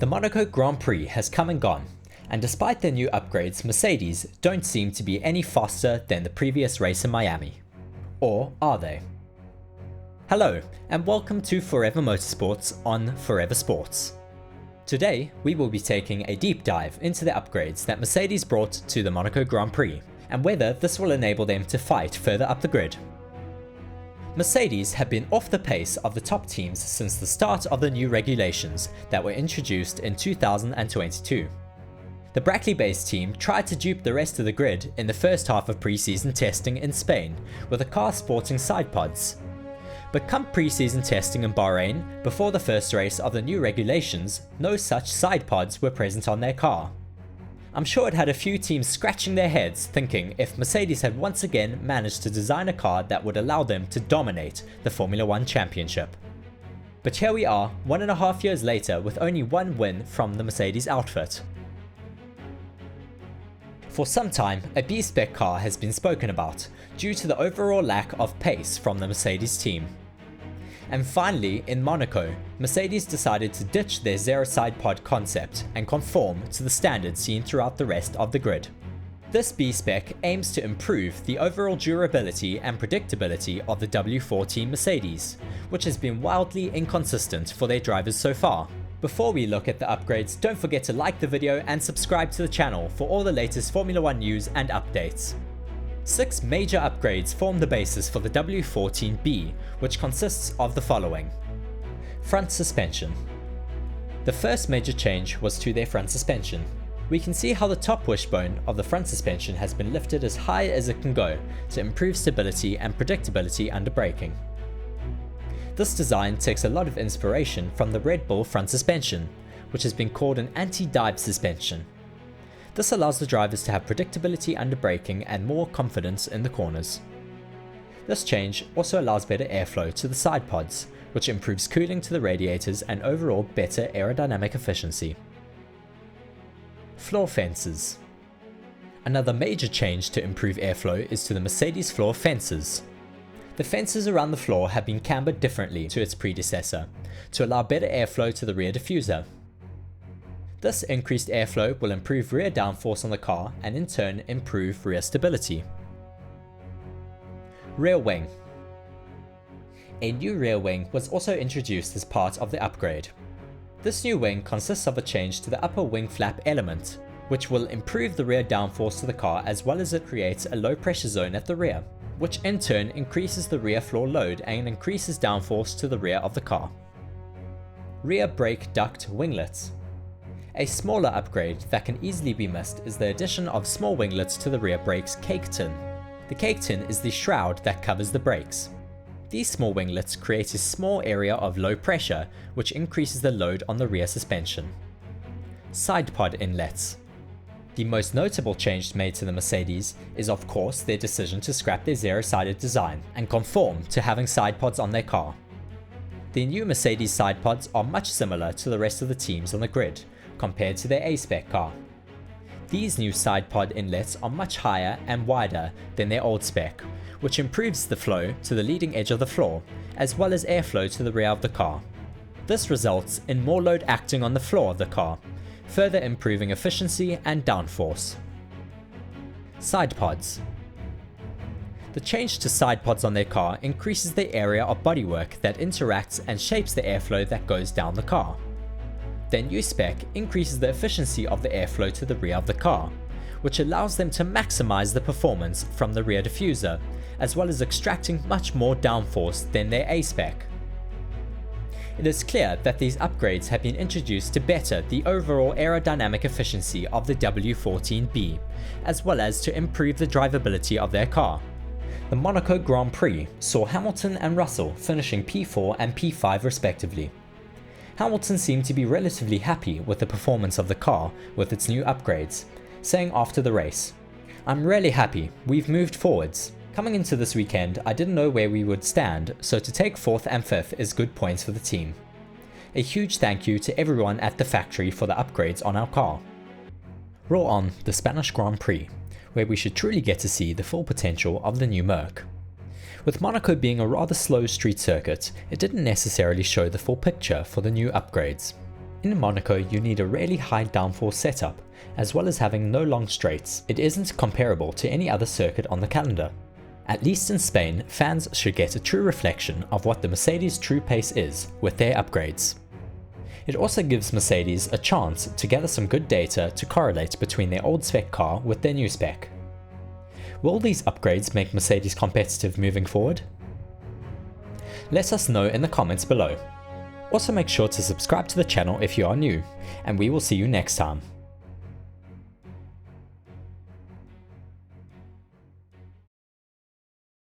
The Monaco Grand Prix has come and gone, and despite their new upgrades, Mercedes don't seem to be any faster than the previous race in Miami. Or are they? Hello, and welcome to Forever Motorsports on Forever Sports. Today, we will be taking a deep dive into the upgrades that Mercedes brought to the Monaco Grand Prix, and whether this will enable them to fight further up the grid. Mercedes have been off the pace of the top teams since the start of the new regulations that were introduced in 2022. The Brackley-based team tried to dupe the rest of the grid in the first half of pre-season testing in Spain with a car sporting side pods. But come pre-season testing in Bahrain, before the first race of the new regulations, no such side pods were present on their car. I'm sure it had a few teams scratching their heads thinking if Mercedes had once again managed to design a car that would allow them to dominate the Formula 1 championship. But here we are, 1.5 years later, with only one win from the Mercedes outfit. For some time, a B-Spec car has been spoken about, due to the overall lack of pace from the Mercedes team. And finally, in Monaco, Mercedes decided to ditch their zero side pod concept and conform to the standards seen throughout the rest of the grid. This B-Spec aims to improve the overall durability and predictability of the W14 Mercedes, which has been wildly inconsistent for their drivers so far. Before we look at the upgrades, don't forget to like the video and subscribe to the channel for all the latest Formula 1 news and updates. 6 major upgrades form the basis for the W14B, which consists of the following. Front suspension. The first major change was to their front suspension. We can see how the top wishbone of the front suspension has been lifted as high as it can go to improve stability and predictability under braking. This design takes a lot of inspiration from the Red Bull front suspension, which has been called an anti-dive suspension. This allows the drivers to have predictability under braking and more confidence in the corners. This change also allows better airflow to the side pods, which improves cooling to the radiators and overall better aerodynamic efficiency. Floor fences. Another major change to improve airflow is to the Mercedes floor fences. The fences around the floor have been cambered differently to its predecessor, to allow better airflow to the rear diffuser. This increased airflow will improve rear downforce on the car and in turn improve rear stability. Rear wing. A new rear wing was also introduced as part of the upgrade. This new wing consists of a change to the upper wing flap element, which will improve the rear downforce to the car as well as it creates a low pressure zone at the rear, which in turn increases the rear floor load and increases downforce to the rear of the car. Rear brake duct winglets. A smaller upgrade that can easily be missed is the addition of small winglets to the rear brake's cake tin. The cake tin is the shroud that covers the brakes. These small winglets create a small area of low pressure, which increases the load on the rear suspension. Side pod inlets. The most notable change made to the Mercedes is of course their decision to scrap their zero-sided design and conform to having side pods on their car. The new Mercedes side pods are much similar to the rest of the teams on the grid, compared to their A-Spec car. These new side pod inlets are much higher and wider than their old spec, which improves the flow to the leading edge of the floor, as well as airflow to the rear of the car. This results in more load acting on the floor of the car, further improving efficiency and downforce. Side pods. The change to side pods on their car increases the area of bodywork that interacts and shapes the airflow that goes down the car. Their new spec increases the efficiency of the airflow to the rear of the car, which allows them to maximize the performance from the rear diffuser, as well as extracting much more downforce than their A-Spec. It is clear that these upgrades have been introduced to better the overall aerodynamic efficiency of the W14B, as well as to improve the drivability of their car. The Monaco Grand Prix saw Hamilton and Russell finishing P4 and P5 respectively. Hamilton seemed to be relatively happy with the performance of the car with its new upgrades, saying after the race, "I'm really happy, we've moved forwards. Coming into this weekend, I didn't know where we would stand, so to take 4th and 5th is good points for the team. A huge thank you to everyone at the factory for the upgrades on our car." Roll on the Spanish Grand Prix, where we should truly get to see the full potential of the new Merc. With Monaco being a rather slow street circuit, it didn't necessarily show the full picture for the new upgrades. In Monaco you need a really high downforce setup, as well as having no long straights. It isn't comparable to any other circuit on the calendar. At least in Spain, fans should get a true reflection of what the Mercedes true pace is with their upgrades. It also gives Mercedes a chance to gather some good data to correlate between their old spec car with their new spec. Will these upgrades make Mercedes competitive moving forward? Let us know in the comments below. Also make sure to subscribe to the channel if you are new, and we will see you next time.